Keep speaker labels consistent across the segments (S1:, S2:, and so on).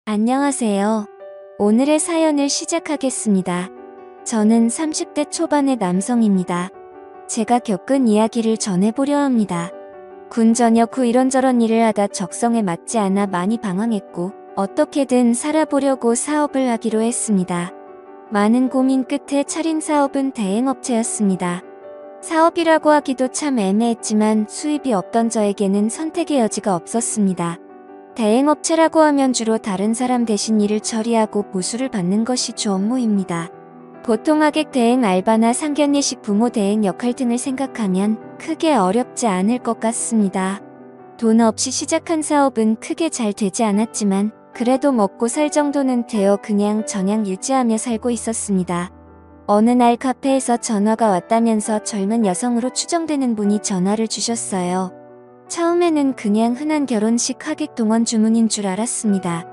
S1: 안녕하세요. 오늘의 사연을 시작하겠습니다. 저는 30대 초반의 남성입니다. 제가 겪은 이야기를 전해보려 합니다. 군 전역 후 이런저런 일을 하다 적성에 맞지 않아 많이 방황했고 어떻게든 살아보려고 사업을 하기로 했습니다. 많은 고민 끝에 차린 사업은 대행업체였습니다. 사업이라고 하기도 참 애매했지만 수입이 없던 저에게는 선택의 여지가 없었습니다. 대행업체라고 하면 주로 다른 사람 대신 일을 처리하고 보수를 받는 것이 주 업무입니다. 보통 하객 대행 알바나 상견례식 부모 대행 역할 등을 생각하면 크게 어렵지 않을 것 같습니다. 돈 없이 시작한 사업은 크게 잘 되지 않았지만 그래도 먹고 살 정도는 되어 그냥 저냥 유지하며 살고 있었습니다. 어느 날 카페에서 전화가 왔다면서 젊은 여성으로 추정되는 분이 전화를 주셨어요. 처음에는 그냥 흔한 결혼식 하객 동원 주문인 줄 알았습니다.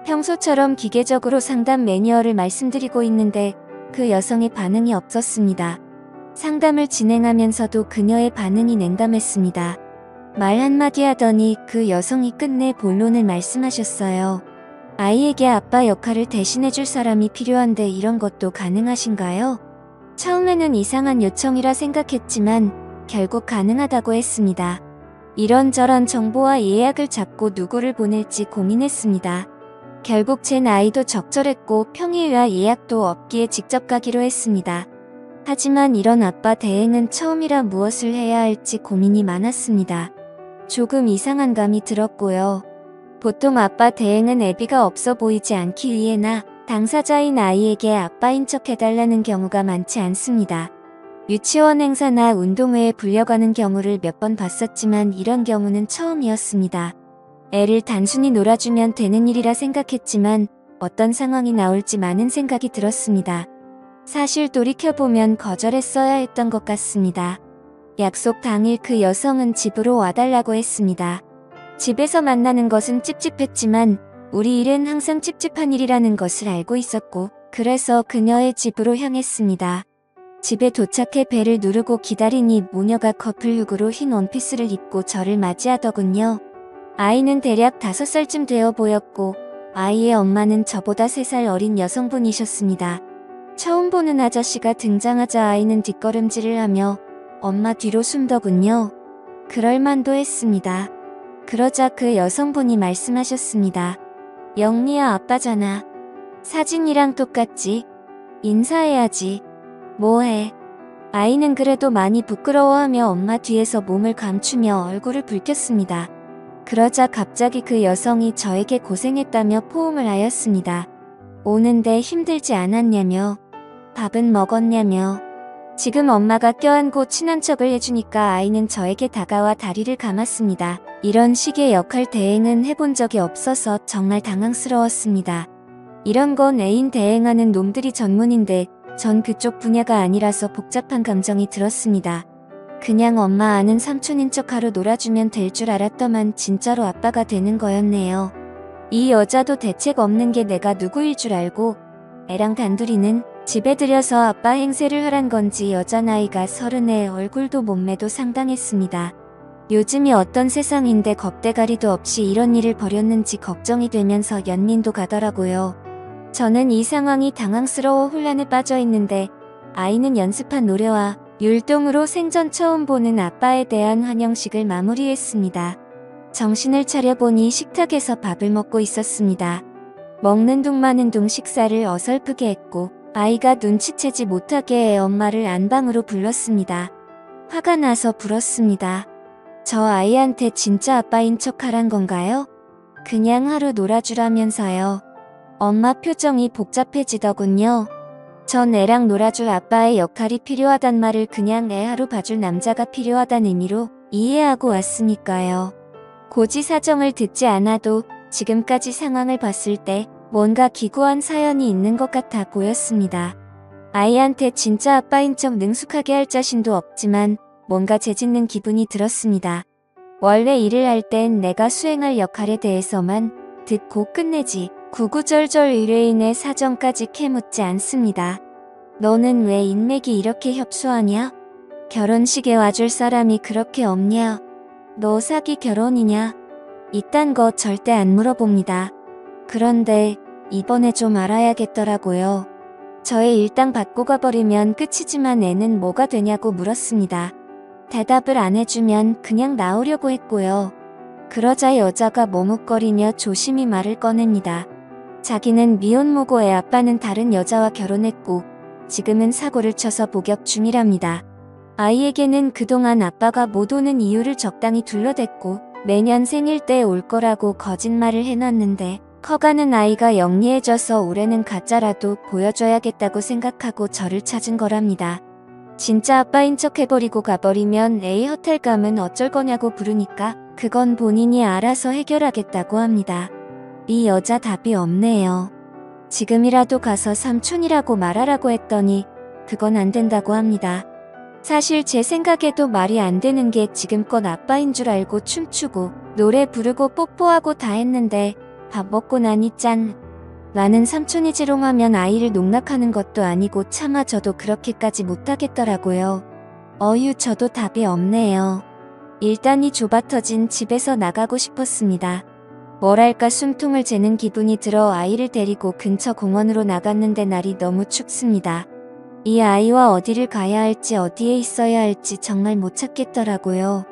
S1: 평소처럼 기계적으로 상담 매뉴얼을 말씀드리고 있는데 그 여성의 반응이 없었습니다. 상담을 진행하면서도 그녀의 반응이 냉담했습니다. 말 한마디 하더니 그 여성이 끝내 본론을 말씀하셨어요. 아이에게 아빠 역할을 대신해줄 사람이 필요한데 이런 것도 가능하신가요? 처음에는 이상한 요청이라 생각했지만 결국 가능하다고 했습니다. 이런저런 정보와 예약을 잡고 누구를 보낼지 고민했습니다. 결국 제 나이도 적절했고 평일과 예약도 없기에 직접 가기로 했습니다. 하지만 이런 아빠 대행은 처음이라 무엇을 해야 할지 고민이 많았습니다. 조금 이상한 감이 들었고요. 보통 아빠 대행은 애비가 없어 보이지 않기 위해나 당사자인 아이에게 아빠인 척 해달라는 경우가 많지 않습니다. 유치원 행사나 운동회에 불려가는 경우를 몇 번 봤었지만 이런 경우는 처음이었습니다. 애를 단순히 놀아주면 되는 일이라 생각했지만 어떤 상황이 나올지 많은 생각이 들었습니다. 사실 돌이켜보면 거절했어야 했던 것 같습니다. 약속 당일 그 여성은 집으로 와달라고 했습니다. 집에서 만나는 것은 찝찝했지만 우리 일은 항상 찝찝한 일이라는 것을 알고 있었고 그래서 그녀의 집으로 향했습니다. 집에 도착해 벨을 누르고 기다리니 모녀가 커플룩으로 흰 원피스를 입고 저를 맞이하더군요. 아이는 대략 5살쯤 되어 보였고 아이의 엄마는 저보다 3살 어린 여성분이셨습니다. 처음 보는 아저씨가 등장하자 아이는 뒷걸음질을 하며 엄마 뒤로 숨더군요. 그럴만도 했습니다. 그러자 그 여성분이 말씀하셨습니다. 영리야 아빠잖아. 사진이랑 똑같지? 인사해야지. 뭐해? 아이는 그래도 많이 부끄러워하며 엄마 뒤에서 몸을 감추며 얼굴을 붉혔습니다. 그러자 갑자기 그 여성이 저에게 고생했다며 포옹을 하였습니다. 오는데 힘들지 않았냐며, 밥은 먹었냐며. 지금 엄마가 껴안고 친한 척을 해주니까 아이는 저에게 다가와 다리를 감았습니다. 이런 식의 역할 대행은 해본 적이 없어서 정말 당황스러웠습니다. 이런 건 애인 대행하는 놈들이 전문인데 전 그쪽 분야가 아니라서 복잡한 감정이 들었습니다. 그냥 엄마 아는 삼촌인 척 하루 놀아주면 될 줄 알았더만 진짜로 아빠가 되는 거였네요. 이 여자도 대책 없는 게 내가 누구일 줄 알고 애랑 단둘이는 집에 들여서 아빠 행세를 하란 건지 여자 나이가 30에 얼굴도 몸매도 상당했습니다. 요즘이 어떤 세상인데 겁대가리도 없이 이런 일을 벌였는지 걱정이 되면서 연민도 가더라고요. 저는 이 상황이 당황스러워 혼란에 빠져 있는데 아이는 연습한 노래와 율동으로 생전 처음 보는 아빠에 대한 환영식을 마무리했습니다. 정신을 차려보니 식탁에서 밥을 먹고 있었습니다. 먹는 둥 마는 둥 식사를 어설프게 했고 아이가 눈치채지 못하게 애 엄마를 안방으로 불렀습니다. 화가 나서 불었습니다. 저 아이한테 진짜 아빠인 척 하란 건가요? 그냥 하루 놀아주라면서요. 엄마 표정이 복잡해지더군요. 전 애랑 놀아줄 아빠의 역할이 필요하단 말을 그냥 애 하루 봐줄 남자가 필요하다는 의미로 이해하고 왔으니까요. 고지 사정을 듣지 않아도 지금까지 상황을 봤을 때 뭔가 기구한 사연이 있는 것 같아 보였습니다. 아이한테 진짜 아빠인 척 능숙하게 할 자신도 없지만 뭔가 재짓는 기분이 들었습니다. 원래 일을 할 땐 내가 수행할 역할에 대해서만 듣고 끝내지 구구절절 의뢰인의 사정까지 캐묻지 않습니다. 너는 왜 인맥이 이렇게 협소하냐? 결혼식에 와줄 사람이 그렇게 없냐? 너 사기 결혼이냐? 이딴 거 절대 안 물어봅니다. 그런데 이번에 좀 알아야겠더라고요. 저의 일당 받고 가버리면 끝이지만 애는 뭐가 되냐고 물었습니다. 대답을 안 해주면 그냥 나오려고 했고요. 그러자 여자가 머뭇거리며 조심히 말을 꺼냅니다. 자기는 미혼모고 애 아빠는 다른 여자와 결혼했고 지금은 사고를 쳐서 복역 중이랍니다. 아이에게는 그동안 아빠가 못 오는 이유를 적당히 둘러댔고 매년 생일 때 올 거라고 거짓말을 해놨는데 커가는 아이가 영리해져서 올해는 가짜라도 보여줘야겠다고 생각하고 저를 찾은 거랍니다. 진짜 아빠인 척 해버리고 가버리면 에이 호텔 가면 어쩔 거냐고 부르니까 그건 본인이 알아서 해결하겠다고 합니다. 이 여자 답이 없네요. 지금이라도 가서 삼촌이라고 말하라고 했더니 그건 안 된다고 합니다. 사실 제 생각에도 말이 안 되는 게 지금껏 아빠인 줄 알고 춤추고 노래 부르고 뽀뽀하고 다 했는데 밥 먹고 나니 짠. 나는 삼촌이 지롱하면 아이를 농락하는 것도 아니고 차마 저도 그렇게까지 못하겠더라고요. 어휴 저도 답이 없네요. 일단 이 좁아터진 집에서 나가고 싶었습니다. 뭐랄까 숨통을 재는 기분이 들어 아이를 데리고 근처 공원으로 나갔는데 날이 너무 춥습니다. 이 아이와 어디를 가야 할지 어디에 있어야 할지 정말 못 찾겠더라고요.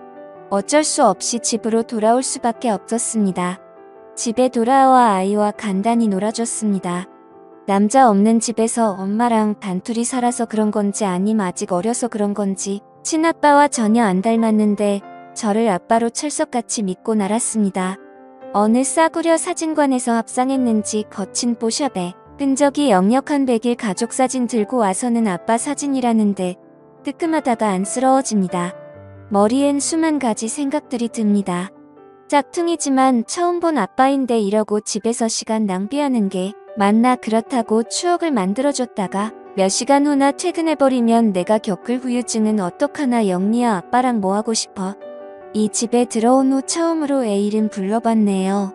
S1: 어쩔 수 없이 집으로 돌아올 수밖에 없었습니다. 집에 돌아와 아이와 간단히 놀아줬습니다. 남자 없는 집에서 엄마랑 단둘이 살아서 그런 건지 아님 아직 어려서 그런 건지 친아빠와 전혀 안 닮았는데 저를 아빠로 철석같이 믿고 날았습니다. 어느 싸구려 사진관에서 합상했는지 거친 뽀샵에 끈적이 역력한 백일 가족사진 들고 와서는 아빠 사진이라는데 뜨끔하다가 안쓰러워집니다. 머리엔 수만 가지 생각들이 듭니다. 짝퉁이지만 처음 본 아빠인데 이러고 집에서 시간 낭비하는 게 맞나 그렇다고 추억을 만들어줬다가 몇 시간 후나 퇴근해버리면 내가 겪을 후유증은 어떡하나 영리야 아빠랑 뭐하고 싶어. 이 집에 들어온 후 처음으로 애 이름 불러봤네요.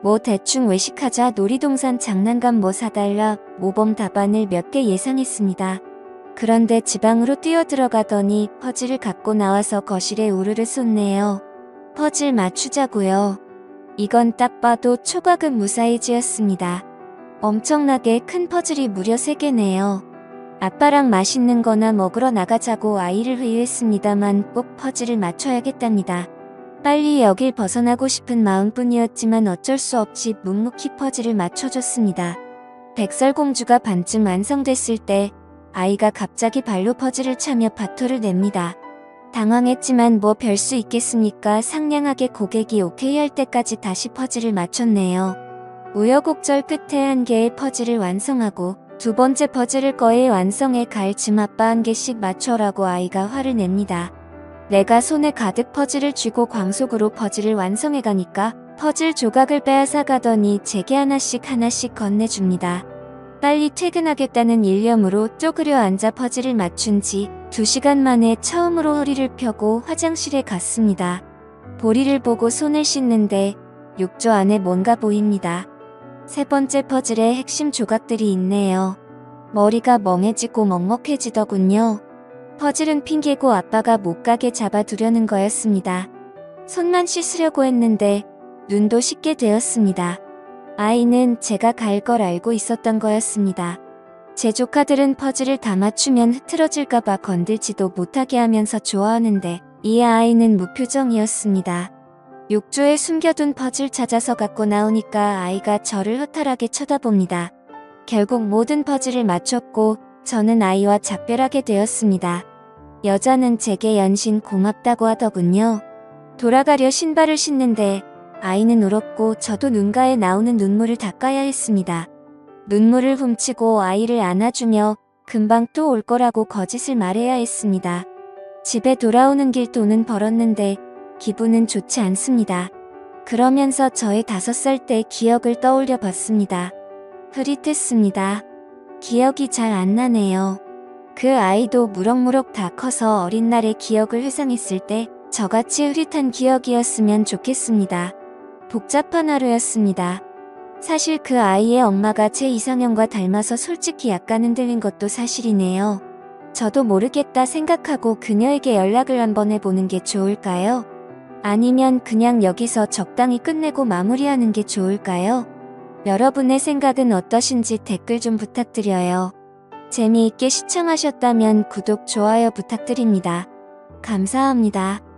S1: 뭐 대충 외식하자 놀이동산 장난감 뭐 사달라 모범 답안을 몇 개 예상했습니다. 그런데 지방으로 뛰어들어가더니 퍼즐을 갖고 나와서 거실에 우르르 쏟네요. 퍼즐 맞추자고요. 이건 딱 봐도 초과금 무사이즈였습니다. 엄청나게 큰 퍼즐이 무려 3개네요. 아빠랑 맛있는 거나 먹으러 나가자고 아이를 회유했습니다만 꼭 퍼즐을 맞춰야겠답니다. 빨리 여길 벗어나고 싶은 마음뿐이었지만 어쩔 수 없이 묵묵히 퍼즐을 맞춰줬습니다. 백설공주가 반쯤 완성됐을 때 아이가 갑자기 발로 퍼즐을 차며 바토를 냅니다. 당황했지만 뭐 별 수 있겠습니까? 상냥하게 고객이 오케이 할 때까지 다시 퍼즐을 맞췄네요. 우여곡절 끝에 한 개의 퍼즐을 완성하고 두 번째 퍼즐을 거의 완성해 갈 즈음 아빠 한 개씩 맞춰라고 아이가 화를 냅니다. 내가 손에 가득 퍼즐을 쥐고 광속으로 퍼즐을 완성해가니까 퍼즐 조각을 빼앗아 가더니 제게 하나씩 건네줍니다. 빨리 퇴근하겠다는 일념으로 쪼그려 앉아 퍼즐을 맞춘 지 2시간 만에 처음으로 허리를 펴고 화장실에 갔습니다. 보리를 보고 손을 씻는데 욕조 안에 뭔가 보입니다. 3번째 퍼즐의 핵심 조각들이 있네요. 머리가 멍해지고 먹먹해지더군요. 퍼즐은 핑계고 아빠가 못 가게 잡아두려는 거였습니다. 손만 씻으려고 했는데 눈도 씻게 되었습니다. 아이는 제가 갈 걸 알고 있었던 거였습니다. 제 조카들은 퍼즐을 다 맞추면 흐트러질까봐 건들지도 못하게 하면서 좋아하는데 이 아이는 무표정이었습니다. 욕조에 숨겨둔 퍼즐 찾아서 갖고 나오니까 아이가 저를 허탈하게 쳐다봅니다. 결국 모든 퍼즐을 맞췄고 저는 아이와 작별하게 되었습니다. 여자는 제게 연신 고맙다고 하더군요. 돌아가려 신발을 신는데 아이는 울었고 저도 눈가에 나오는 눈물을 닦아야 했습니다. 눈물을 훔치고 아이를 안아주며 금방 또 올 거라고 거짓을 말해야 했습니다. 집에 돌아오는 길 돈은 벌었는데 기분은 좋지 않습니다. 그러면서 저의 5살 때 기억을 떠올려 봤습니다. 흐릿했습니다. 기억이 잘 안 나네요. 그 아이도 무럭무럭 다 커서 어린 날의 기억을 회상했을 때 저같이 흐릿한 기억이었으면 좋겠습니다. 복잡한 하루였습니다. 사실 그 아이의 엄마가 제 이상형과 닮아서 솔직히 약간 흔들린 것도 사실이네요. 저도 모르겠다 생각하고 그녀에게 연락을 한번 해보는 게 좋을까요? 아니면 그냥 여기서 적당히 끝내고 마무리하는 게 좋을까요? 여러분의 생각은 어떠신지 댓글 좀 부탁드려요. 재미있게 시청하셨다면 구독, 좋아요 부탁드립니다. 감사합니다.